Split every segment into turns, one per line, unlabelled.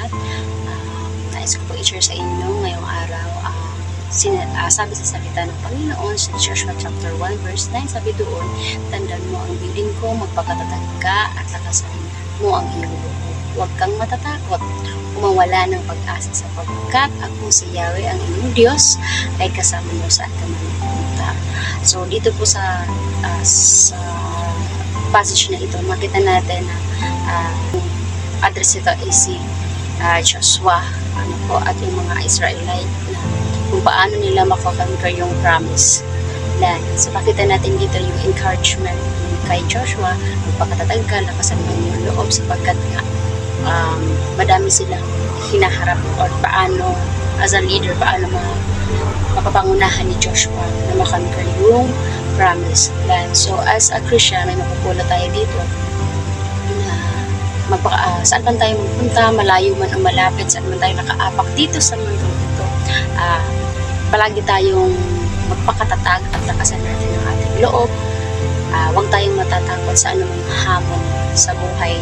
lahat. Nais ko po i-share sa inyo ngayong araw. Sabi sa salita ng Panginoon sa Joshua chapter 1 verse 9, sabi doon, tandaan mo ang bilin ko, magpakatatag ka at lakasan mo ang iyong loob. Huwag kang matatakot, umawala ng pag-asa sapagkat ako si Yahweh ang iyong Diyos ay kasama mo saan ka man pumunta. So dito po sa passage na ito, makita natin na address ito ay si Joshua at yung mga Israelite na kung paano nila makakonquer yung promise land. So makita natin dito yung encouragement kay Joshua, magpakatatag ka, lakasan mo yung loob sapagkat nga madami silang hinaharap or paano as a leader, paano mapapangunahan ni Joshua na makonquer yung promise land. So as a Christian, may mapupula tayo dito na saan man tayo magpunta, malayo man o malapit, saan man tayo nakaapak dito sa mundo ito, palagi tayong magpakatatag at lakasan natin ang ating loob. Huwag tayong matatakot sa anumang hamon sa buhay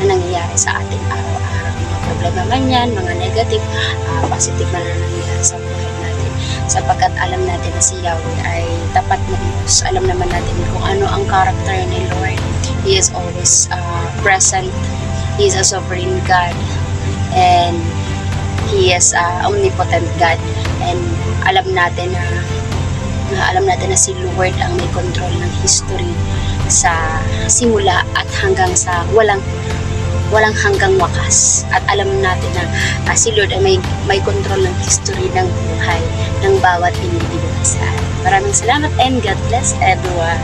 na nangyayari sa ating araw-araw. Mga problema man yan, mga negative, positive na nangyayari sa buhay natin. Sapagkat alam natin na si Yahweh ay tapat na Diyos. Alam naman natin kung ano ang character ni Lord. He is always present. He is a sovereign God. And He is omnipotent God. And alam natin na si Lord ang may control ng history sa simula at hanggang sa walang hanggang wakas. At alam natin na si Lord ay may control ng history ng buhay ng bawat individual sa atin. Maraming salamat and God bless everyone.